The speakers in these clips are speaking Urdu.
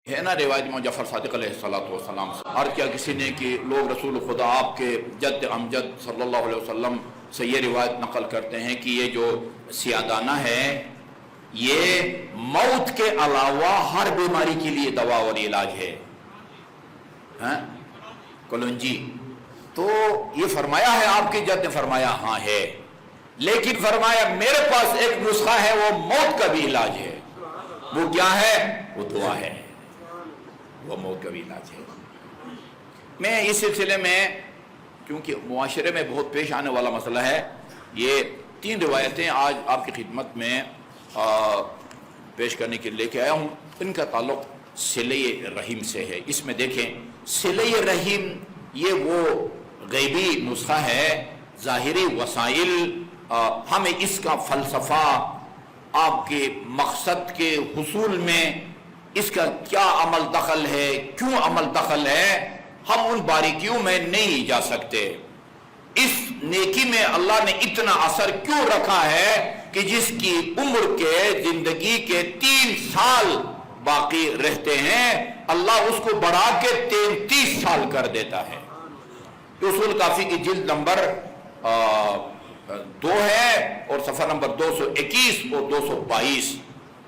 ہے نا روایت میں جعفر صادق علیہ السلام سے عرض کیا کسی نے کہ لوگ رسول خدا آپ کے جد امجد صلی اللہ علیہ وسلم سے یہ روایت نقل کرتے ہیں کہ یہ جو سیادانہ ہے یہ موت کے علاوہ ہر بیماری کے لیے دوا اور علاج ہے، کلونجی۔ تو یہ فرمایا ہے آپ کے جد نے؟ فرمایا ہاں ہے، لیکن فرمایا میرے پاس ایک نسخہ ہے وہ موت کا بھی علاج ہے۔ وہ کیا ہے؟ وہ دعا ہے، وہ موت کا بھی علاج ہے۔ میں اس سلسلے میں کیونکہ معاشرے میں بہت پیش آنے والا مسئلہ ہے، یہ 3 روایتیں آج آپ کی خدمت میں پیش کرنے کے لے کے آیا ہوں۔ ان کا تعلق صلہ رحم سے ہے۔ اس میں دیکھیں صلہ رحم یہ وہ غیبی نسخہ ہے، ظاہری وسائل ہمیں اس کا فلسفہ، آپ کے مقصد کے حصول میں اس کا کیا عمل دخل ہے، کیوں عمل دخل ہے، ہم ان باریکیوں میں نہیں جا سکتے۔ اس نیکی میں اللہ نے اتنا اثر کیوں رکھا ہے کہ جس کی عمر کے زندگی کے 3 سال باقی رہتے ہیں اللہ اس کو بڑھا کے 33 سال کر دیتا ہے۔ اصول کافی کی جلد نمبر 2 ہے اور صفحہ نمبر 221 اور 222،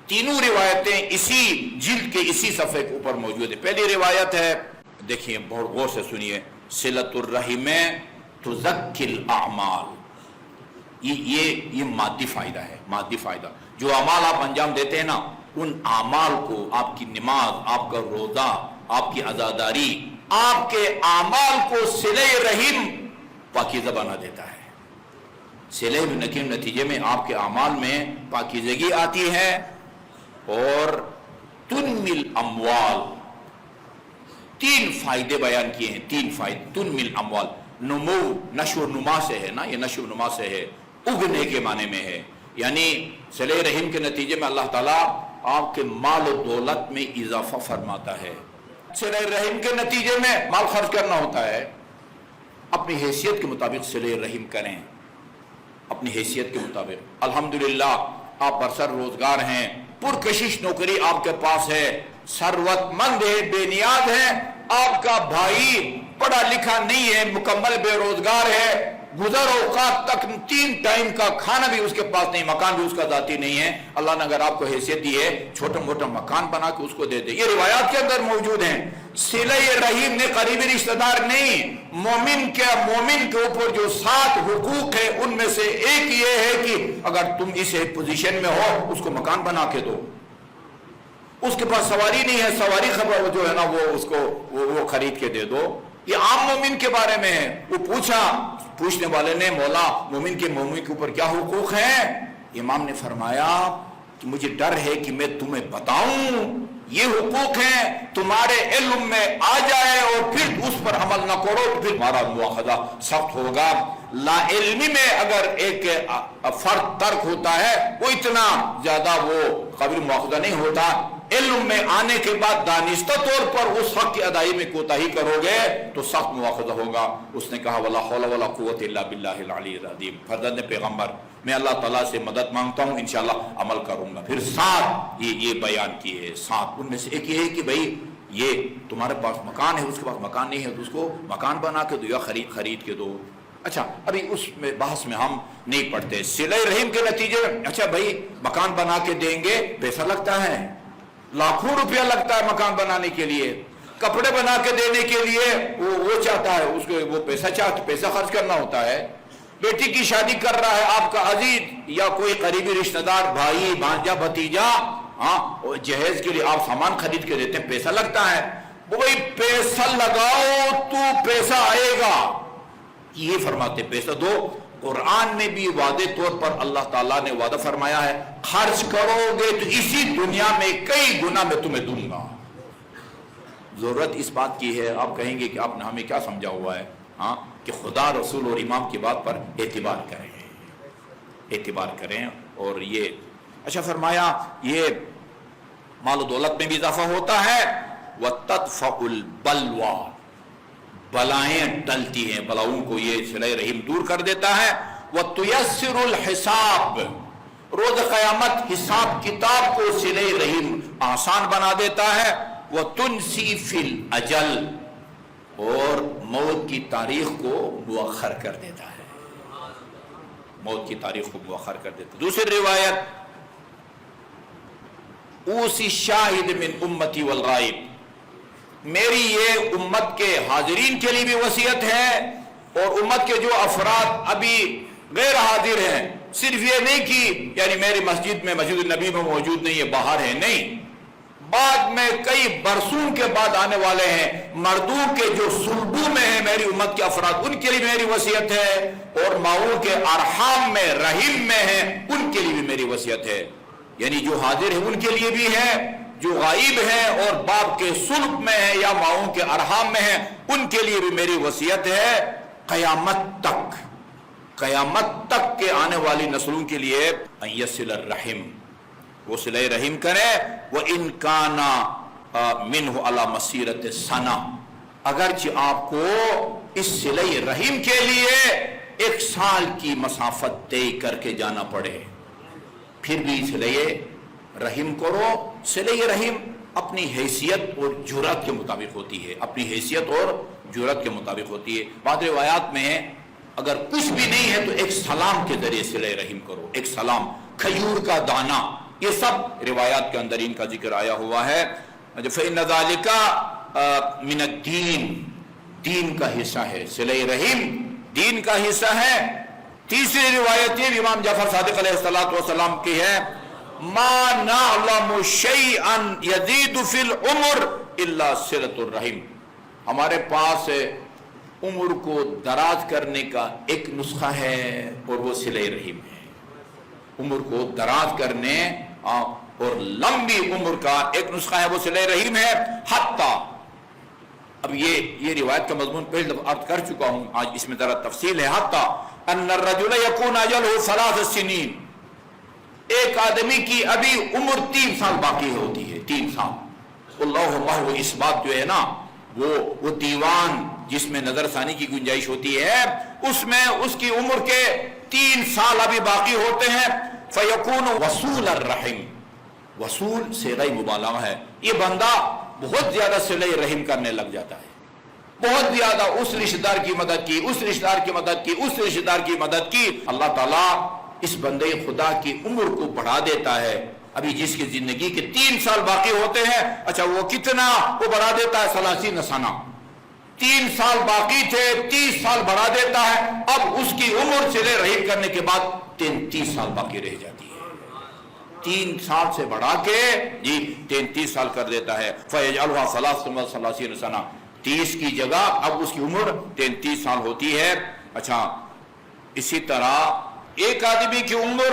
تینوں روایتیں اسی جلد کے اسی صفحے کے اوپر موجود ہے۔ پہلی روایت ہے، دیکھیں بہت غور سے سنیے، صلۃ الرحم تزکی الاعمال، یہ مادی فائدہ ہے، مادی فائدہ۔ جو اعمال آپ انجام دیتے ہیں نا، ان اعمال کو، آپ کی نماز، آپ کا روزہ، آپ کی عزاداری، آپ کے اعمال کو صلہ رحم پاکیزہ بنا دیتا ہے۔ صلہ رحم کے نتیجے میں آپ کے اعمال میں پاکیزگی آتی ہے اور تنمی الاموال، 3 فائدے بیان کیے ہیں، 3 فائدے۔ تنمی الاموال، نمو، نشو و نما سے ہے نا، یہ نشو و نما سے ہے، اگنے کے معنی میں ہے، یعنی صلہ رحم کے نتیجے میں اللہ تعالیٰ آپ کے مال و دولت میں اضافہ فرماتا ہے۔ صلہ رحم کے نتیجے میں مال خرچ کرنا ہوتا ہے، اپنی حیثیت کے مطابق صلہ رحم کریں، اپنی حیثیت کے مطابق۔ الحمدللہ آپ برسر روزگار ہیں، پرکشش نوکری آپ کے پاس ہے، ثروت مند ہے، بے نیاز ہے، آپ کا بھائی پڑھا لکھا نہیں ہے، مکمل بے روزگار ہے، گزر اوقات تک 3 ٹائم کا کھانا بھی اس کے پاس نہیں، مکان بھی اس کا ذاتی نہیں ہے، اللہ نے اگر آپ کو حیثیت دی ہے چھوٹا موٹا مکان بنا کے اس کو دے دے۔ یہ روایات کے اندر موجود ہیں۔ صلہ رحم نے قریبی رشتہ دار نہیں، مومن کے اوپر جو 7 حقوق ہے ان میں سے ایک یہ ہے کہ اگر تم اس پوزیشن میں ہو اس کو مکان بنا کے دو۔ اس کے پاس سواری نہیں ہے، سواری خبر جو ہے نا وہ اس کو وہ خرید کے دے دو۔ یہ عام مومن کے بارے میں ہے۔ وہ پوچھنے والے نے، مولا مومن کے اوپر کیا حقوق ہیں؟ امام نے فرمایا کہ مجھے ڈر ہے کہ میں تمہیں بتاؤں، یہ حقوق ہیں، تمہارے علم میں آ جائے اور پھر اس پر عمل نہ کرو تو پھر تمہارا مواخذہ سخت ہوگا۔ لا علمی میں اگر ایک فرد ترک ہوتا ہے وہ اتنا زیادہ وہ قابل مواخذہ نہیں ہوتا، علم میں آنے کے بعد دانستہ طور پر اس حق کی ادائی میں کوتاہی کرو گے تو سخت مواخذہ ہوگا۔ اس نے کہا ولا حول ولا قوت الا باللہ العلی العظیم۔ فرزند پیغمبر، میں اللہ تعالیٰ سے مدد مانگتا ہوں، انشاءاللہ عمل کروں گا۔ پھر 7 یہ بیان کیے ہیں، 7 ان میں سے ایک یہ ہے کہ بھئی یہ تمہارے پاس مکان ہے، اس کے پاس مکان نہیں ہے تو اس کو مکان بنا کے دو یا خرید کے دو۔ اچھا ابھی اس میں بحث میں ہم نہیں پڑھتے۔ صلہ رحم کے نتیجے میں اچھا بھائی مکان بنا کے دیں گے، پیسہ لگتا ہے، لاکھوں روپیہ لگتا ہے مکان بنانے کے لیے، کپڑے بنا کے دینے کے لیے وہ چاہتا ہے، اس کو وہ پیسہ خرچ کرنا ہوتا ہے۔ بیٹی کی شادی کر رہا ہے آپ کا عزیز یا کوئی قریبی رشتہ دار، بھائی بھانجا بھتیجا، جہیز کے لیے آپ سامان خرید کے دیتے ہیں، پیسہ لگتا ہے۔ وہی پیسہ لگاؤ تو پیسہ آئے گا، یہ فرماتے پیسہ دو۔ قرآن میں بھی واضح طور پر اللہ تعالیٰ نے وعدہ فرمایا ہے خرچ کرو گے تو اسی دنیا میں کئی گنا میں تمہیں دوں گا۔ ضرورت اس بات کی ہے، آپ کہیں گے کہ آپ نے ہمیں کیا سمجھا ہوا ہے، کہ خدا رسول اور امام کی بات پر اعتبار کریں اور یہ اچھا فرمایا یہ مال و دولت میں بھی اضافہ ہوتا ہے۔ وَتَدْفَعُ الْبَلْوَى، بلائیں ٹلتی ہیں، بلاؤں کو یہ صلہ رحم دور کر دیتا ہے۔ وَتُيَسِّرُ الْحِسَابِ، روز قیامت حساب کتاب کو صلہ رحم آسان بنا دیتا ہے۔ وَتُنْسِي فِي الْأَجَلِ، اور موت کی تاریخ کو مؤخر کر دیتا ہے، موت کی تاریخ کو مؤخر کر دیتا ہے۔ دوسری روایت، اوصی الشاہد من امتی والغائب، میری یہ امت کے حاضرین کے لیے بھی وصیت ہے اور امت کے جو افراد ابھی غیر حاضر ہیں، صرف یہ نہیں کہ یعنی میری مسجد میں، مسجد النبی میں موجود نہیں ہے، باہر ہے، نہیں، بعد میں کئی برسوں کے بعد آنے والے ہیں، مردوں کے جو صلبوں میں ہیں میری امت کے افراد، ان کے لیے میری وصیت ہے، اور ماؤں کے ارحام میں، رحم میں ہیں، ان کے لیے بھی میری وصیت ہے، یعنی جو حاضر ہیں ان کے لیے بھی ہے، جو غائب ہیں اور باپ کے صلب میں ہیں یا ماؤں کے ارحام میں ہیں، ان کے لیے بھی میری وصیت ہے، قیامت تک کے آنے والی نسلوں کے لیے ان یصل الرحم، وہ صلہ رحم کرے، وَإِن كَانَ مِنْهُ عَلَى مَسِيرَةِ سَنَةٍ، اگرچہ آپ کو اس صلہ رحم کے لیے 1 سال کی مسافت طے کر کے جانا پڑے، پھر بھی صلہ رحم کرو۔ صلہ رحم اپنی حیثیت اور جرات کے مطابق ہوتی ہے، اپنی حیثیت اور جرات کے مطابق ہوتی ہے۔ بعض روایات میں ہے اگر کچھ بھی نہیں ہے تو 1 سلام کے ذریعے صلہ رحم کرو، 1 سلام، کھجور کا دانہ، یہ سب روایات کے اندر ان کا ذکر آیا ہوا ہے۔ فإن ذلك من الدین، دین کا حصہ ہے، صلہ رحم دین کا حصہ ہے۔ تیسری روایت یہ امام جعفر صادق علیہ السلام کی ہے، ما نعلم شیئا یزید فی العمر الا صلۃ الرحم، ہمارے پاس عمر کو دراز کرنے کا ایک نسخہ ہے اور وہ صلہ رحم ہے۔ عمر کو دراز کرنے اور لمبی عمر کا ایک نسخہ ہے، وہ صلہ رحم ہے۔ حتیٰ، اب یہ روایت کا مضمون پہلے دفعہ عرض کر چکا ہوں، آج اس میں ذرا تفصیل ہے۔ حتیٰ ان الرجل یکون اجلہ 3 سنین، ایک آدمی کی ابھی عمر 3 سال باقی ہوتی ہے، 3 سال۔ اللہ محو، اس بات جو ہے نا وہ دیوان جس میں نظر ثانی کی گنجائش ہوتی ہے، اس میں اس کی عمر کے 3 سال ابھی باقی ہوتے ہیں۔ فیکون وصول الرحم، وصول صیغہ مبالغہ ہے، یہ بندہ بہت زیادہ صلہ رحم کرنے لگ جاتا ہے، بہت زیادہ، اس رشتہ دار کی مدد کی، اس رشتہ دار کی مدد کی، اس رشتہ دار کی مدد کی، اللہ تعالیٰ اس بندے خدا کی عمر کو بڑھا دیتا ہے۔ ابھی جس کی زندگی کے 3 سال باقی ہوتے ہیں، اچھا وہ کتنا وہ بڑھا دیتا ہے، 30 سنہ، 3 سال باقی تھے، 30 سال بڑھا دیتا ہے، اب اس کی عمر صلہ رحم کرنے کے بعد 33 سال باقی رہ جاتی ہے، 3 سال سے بڑھا کے 33 سال کر دیتا ہے۔ فَيَجْعَلُهَا 33 سنہ، 30 کی جگہ اب اس کی عمر 33 سال ہوتی ہے۔ اچھا، اسی طرح ایک آدمی کی عمر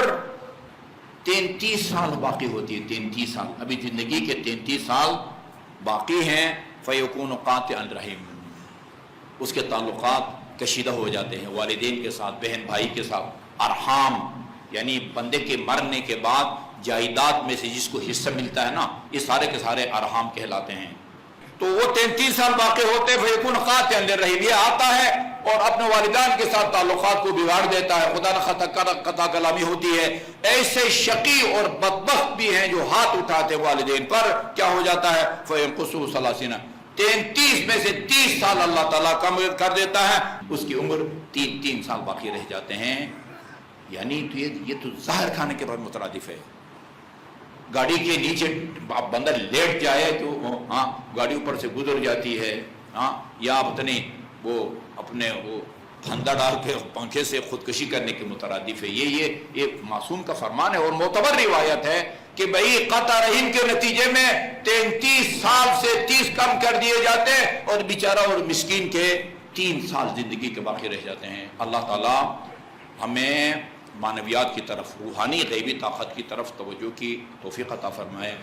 33 سال باقی ہوتی ہے، 33 سال، ابھی زندگی کے 33 سال باقی ہیں۔ فَيَكُونُ قَاطِعَ الرَّحِمِ، اس کے تعلقات کشیدہ ہو جاتے ہیں، والدین کے ساتھ، بہن بھائی کے ساتھ، ارحام، یعنی بندے کے مرنے کے بعد جائیداد میں سے جس کو حصہ ملتا ہے نا، یہ سارے کے سارے ارحام کہلاتے ہیں۔ تو وہ 33 سال باقی ہوتے ہیں۔ فَيَكُونُ قَاطِعًا لِلرَّحِمِ، یہ آتا ہے اور اپنے والدین کے ساتھ تعلقات کو بگاڑ دیتا ہے، خدا نہ قطع کلامی ہوتی ہے۔ ایسے شقی اور بدبخت بھی ہیں جو ہاتھ اٹھاتے والدین پر، کیا ہو جاتا ہے، فَيَنْقُصُهُ 30، 33 میں سے 30 سال اللہ تعالیٰ کم کر دیتا ہے، اس کی عمر 3 سال باقی رہ جاتے ہیں۔ یعنی تو یہ تو زہر کھانے کے بعد مترادف ہے۔ گاڑی کے نیچے بندہ لیٹ جائے تو گاڑی اوپر سے گزر جاتی ہے، یا اپنے پھندا ڈال کے پنکھے سے خودکشی کرنے کے مترادف ہے۔ یہ معصوم کا فرمان ہے اور معتبر روایت ہے کہ بھئی قطع رحم کے نتیجے میں 33 سال سے 30 کم کر دیے جاتے ہیں اور بیچارہ اور مسکین کے 3 سال زندگی کے باقی رہ جاتے ہیں۔ اللہ تعالیٰ ہمیں معنویات کی طرف، روحانی غیبی طاقت کی طرف توجہ کی توفیق عطا فرمائے۔